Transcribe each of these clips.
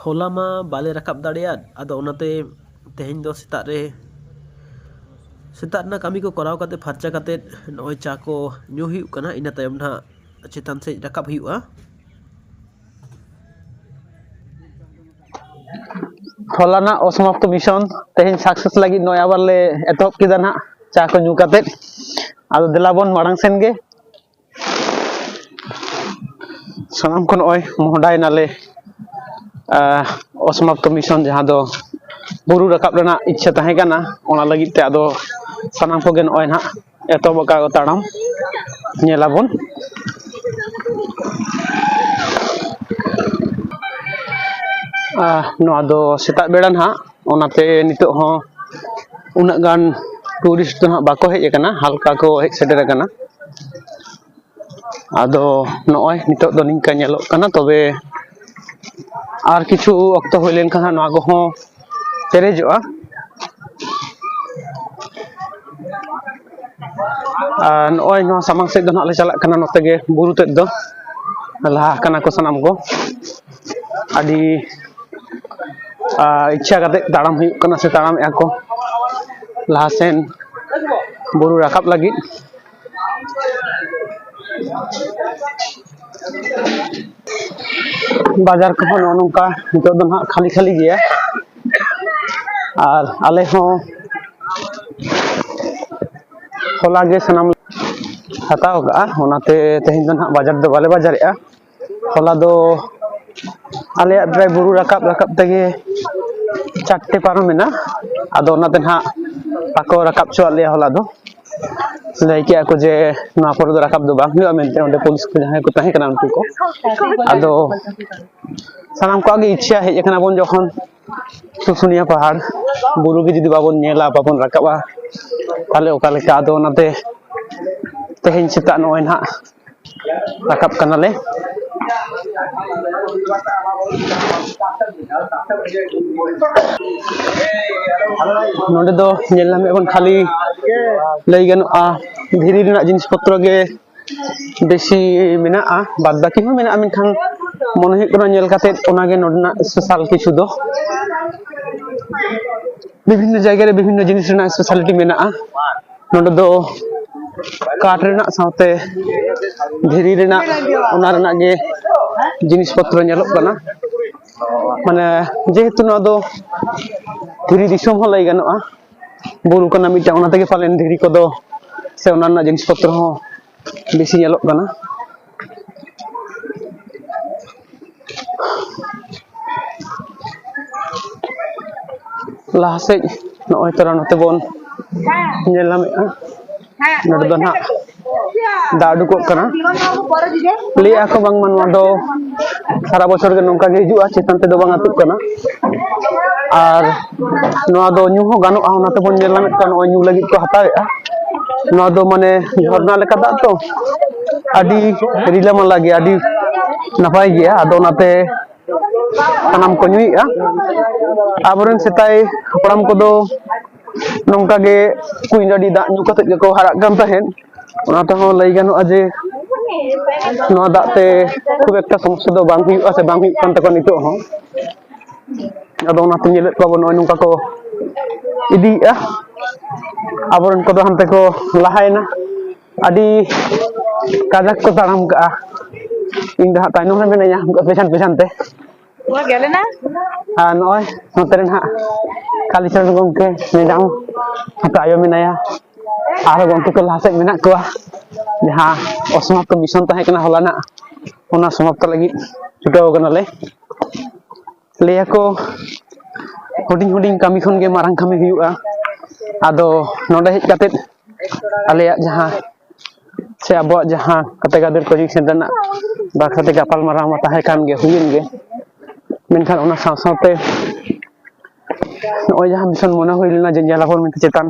होला मा बाले राकाब दाड़ेयाद आदो ओनाते तेहेñ दो सेता ना कमी को कराव काते फर्चा काते नय चा को ᱧᱩ हुयुग कना इना तायम ना चेतान से राकाब हुयुगा होला असमाप्त मिशन तेहेñ सक्सेस लगी नय आबार ले एतहब किदा ना चा को ᱧᱩ काते आदो देलाबन माड़ांग सेन गे सानाम को नय मोहडाय नाले असमाप्त मिशन जहां दो बुरु राकाब रेना इच्छा ताहे काना ओना लगी ते आदो सानाम को गे नय ना एतहब का ताड़ाम नेलाबन नोआ दो सेता बेड़ा ना ओनाते नितो हो उना गान टूरिस्ट तो बाको हेज कना हल्का को हेज सेटेर कना आदो नय नितो दो निंका नेलोग कना तबे आर किछु अक्तो होय लेन खान नोआ को हो पेरेजोआ नय नोआ सामांग सेद दो ना ले चलाक कना नोते गे बुरु तेद दो लहा कना को सानाम को आदि इच्छा करते ताड़ाम हुयुग कना से ताड़ाम या को लहा सेन बुरु राकाब लगी बाजार को नोका नितो दो ना खाली खाली गया और आले हो होला गे सनाम हताव का ओनाते तेहेñ दो ना बाजार दो बाले बाजारेआ होला दो आले ड्राइ बुरु राकाब राकाब तेगे चारटे पारमेना आदो ओनाते ना पाको राकाब चो आले होला दो लय के को जे ना पर दो राकाब दो बांग हुआ मेनते ओंडे पुलिस को जहां को ताहे कना उनको को आदो सानाम को आगे इच्छा हेज कना बन जखन सुसुनिया पहाड़ बुरु गे जदि बाबन नेला बाबन राकाबा ताले ओका लेका आदो ओनाते तेहेñ सेता नय ना राकाब कनाले नोडे दो नेलामे बन खाली लय गनोआ धीरी रेना जिनिस पत्र गे बेसी मेना बाद बाकी हो मेना मेनखान मन हुयुग कना नेल काते ओना गे नोडना स्पेशल किछु दो विभिन्न जायगा रे विभिन्न जिनिस रेना स्पेशलिटी मेना नोडे दो काठ रेना साथे धीरी रेना ओना रेना गे जिनिस पत्र नेलोग कना माने जेहेतु ना दो धीरी दिसोम हो लय गनोआ बुरु कना मिटा ओना तेगे पालेन धीरी को दो से ओना ना जिनिस पत्र हो बेसी नेलोग कना लाहा से नय तोरा नते बन नेलामेआ नोडे दो ना दा उडुकोग कना ले आको बांग मानवा दो सारा बछर गे नोंका गे हिजुआ चेतान ते दो बांग आतुग कना और नोआ दो ᱧᱩ हो गानोआ ओनाते बन नेलामेद का नय ᱧᱩ लगी को हतावेआ नोआ दो माने झरना लेका दा तो आदि रिलामाला गे आदि नापाय गया आदो ओनाते सानाम को ᱧᱩᱭेआ आबरेन सेताय हपड़ाम को दो नोंका गे कुइनाडी दा ᱧᱩ कते गे को हाराग कान ताहेन ओनाते हो लय गानोआ जे नोआ दाते खूब एकटा समस्या दो बांग हुयुआ से बांग हुयुग कान तको नितो हो आदो ओनाते नेलेद को नय नोंका को इदीआ आबरेन को दो हानते को लाहायना आदि काजाक को ताड़ाम का इन दा तायनम रे मेनाया पेछान पेछान ते वो गेले ना नय नोते रेन हा कालीचरण गंके नेजाम हता आयो मेनाया आरो गंके को लाहा से मेना कोआ जहां असमाप्त मिशन ताहे कना होलाना ओना समाप्त लगी छुटाव कनाले लेया को हुडिंग हुडिंग कामी खन गे मारंग कामी हुयुआ आदो नोडे हेज काते आलेया जहां से अब जहां कते गादर कोचिंग सेंटर ना बाखते गापाल माराव मा ताहे कान गे हुयेन गे मेनखान ओना साव सावते नय जहां मिशन मने हुई लेना जे नेलाबन मेनते चेतान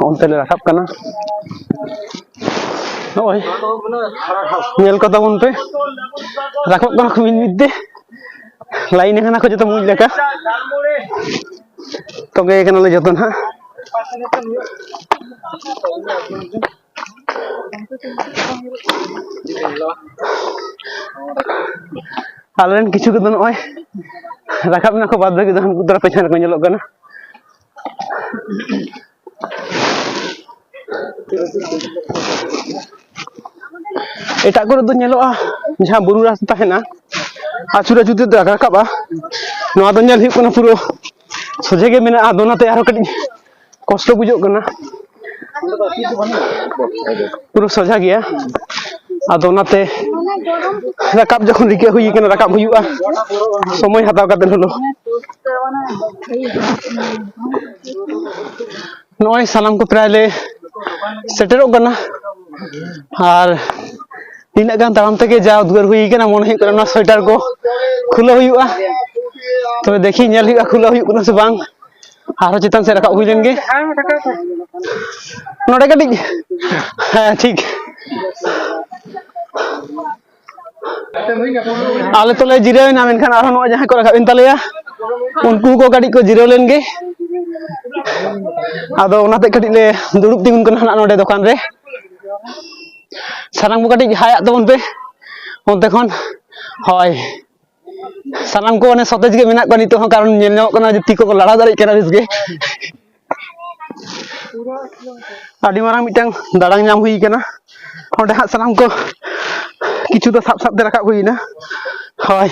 onte le rakap kana noi nyel ko tabon pe rakap kana ko min midde line kana ko joto muj leka toge kana le joto na alen kichu ko noi rakap na ko bad bagi do hanku dara pesan ko nyelok kana etak ko do nyeloa jaha buru rasta tahena achura judi do rakapa noa do nyel hiyuk kana puro soje ge mena adonate aro kati kosto bujok kana puro soja gya adonate rakap jokhon rike hui kana rakap huyuga somoy hataw kate holo noy salam ko pray le seterok kana ar tina gan taram teke ja udgar hui kana mon hui kana sweater ko khula huyuga to dekhi nyel huyuga khula huyug kana se bang aro chitan se rakap hui len ge node kati ha thik ale to le jire na menkan aro no jaha ko rakap en taleya unku ko kadi ko jiro len ge ado onate kadi le durup tingun kana hana node dokan re sarang bu kadi hayak tabon pe onte khon hoy sanam ko one sotej ge menak ko nito hon karon nyel nyamok kana je tiko ko lada dari kana ris ge adi marang mitang darang nyam hui kana onde ha sanam ko kichu do sap sap de rakap hui na hoy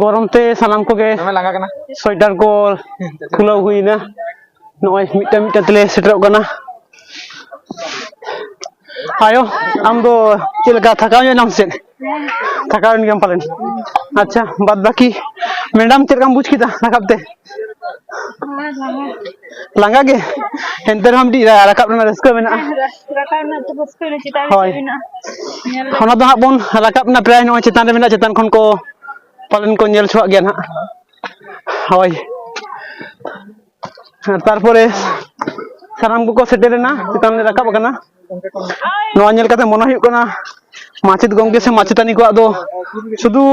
गरम ते सानाम को गे sweater को खुला हुई ना नय मिटा मिटा तले सेटर गना आयो आम दो चिलका थकाव नाम से थकाव निगम पालन अच्छा बाद बाकी मैडम चिलकाम बुझ किता रकाबते लंगा गे हेंतर हम दी रकाब ना रस्का मेना रकाब ना तो बस पे चिता मेना होना दो हाबन रकाब ना प्राय नो चितान रे मेना चितान खन को पालन को नेल छुआ गया ना होय तारपरे साराम को सेटेर ना चितान ले रकाब कना नो नेल कते मन हुयु कना माचित गंगे से माचितानी को दो शुधु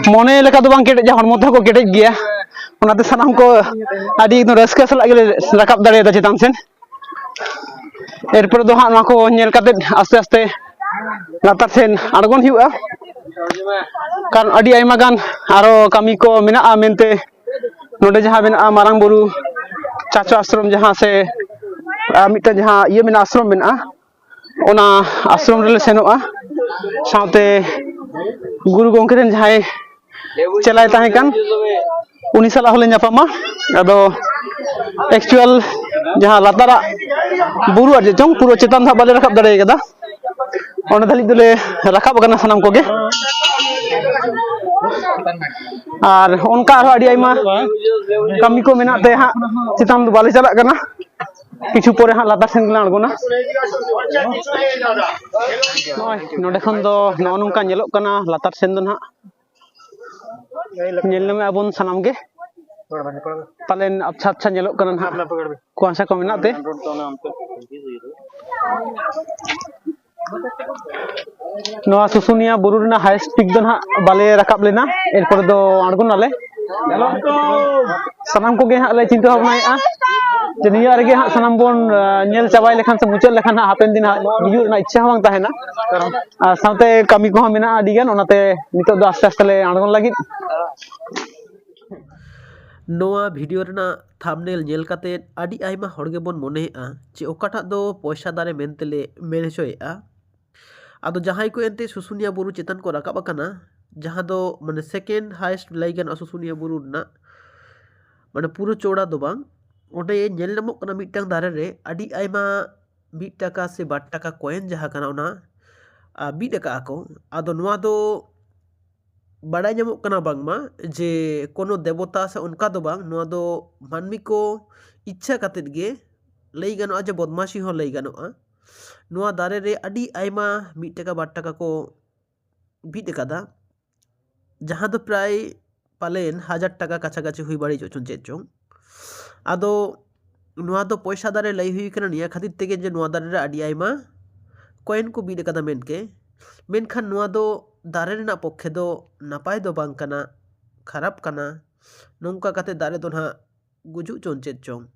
मने लेका दो बांग केटे जा हरमो को केटे गया ओनाते सानाम को आदि रस्का सला गेले रकाब दाड़े दा चितान सेन एरपर दो हा को नेल कते आस्ते आस्ते लातार सेन आड़गोन हुआ कारण आदि आयमा गान आरो कामी को मेना मेनते नोडे जहां मेना मारांग बुरु चाचा आश्रम जहां से मिटा जहां ये मेना आश्रम मेना ओना आश्रम रे सेनोआ साउते गुरु गोंके रेन जहां चलाय ताहे कान उनी साला होले न्यापामा आदो एक्चुअल जहां लातारा बुरु आजे चोंग पुरो चेतान धा बाले रकाब दाड़े कदा ओना धाली दुले रकाब कना सनाम कोगे और उनका आदि आयमा कमी को मेनाते हा चितान दो बाले चला कना किछु परे हा लातार सेन गला अड़गोना नोडे खन दो नो नोंका नेलोक कना लातार सेन दो ना नेल नमे अबन सनाम गे पालेन अच्छा अच्छा नेलोक कना ना कुआसा को मेनाते नोआ सुसुनिया बुरु रेना हाईएस्ट पिक दो ना बाले रकाब लेना एरपर दो अड़गोन नाले सनाम को गे हा ले चिंता भावनाया जे निया रेगे हा सनाम बोन नेल चाबाय लेखान से मुचल लेखान हापेन दिन हिजु ना इच्छा बांग ताहेना साथे कमी को मेना आदि गान ओनाते नितो दो आस्ते आस्ते ले अड़गोन लागि नोआ वीडियो रेना थंबनेल नेल काते आदि आयमा हड़गे बोन मोनेआ जे ओकाटा दो पैसा दारे मेनतेले मेन होचोएआ आदो जहां को एंते सुसुनिया बुरु चेतन को रकाब कना जहां दो माने सेकेंड हाईएस्ट लाइगन सुसुनिया बुरु ना माने पुरो चौड़ा दो बांग ओटे नेल नामक कना मिटटांग दारे रे आदि आयमा 1 टाका से 2 टाका कॉइन जहां कना ओना 2 टाका को आदो नोआ दो बड़ा नामक कना बांगमा जे कोनो देवता से उनका दो बांग नोआ दो मानमी को इच्छा कातेद गे लई गानोआ जे बदमाशी हो लई गानोआ नोआ दारे रे आदि आयमा 1 टाका 2 टाका को बीट कदा जहां दो प्राय पालेन 1000 टाका काछाकाछि हुई बाड़ी चोचन चेचों आदो नोआ दो पैसा दारे लई हुई कना निया खातिर तेगे जे नोआ दारे रे आदि आयमा कॉइन को बीट कदा मेनके मेनखान नोआ दो दारे रेनाग पक्षे दो नापाय दो बांग कना, खराब कना, नोंका काते दारे दो नाग गुजुग चोन चेद चोंग।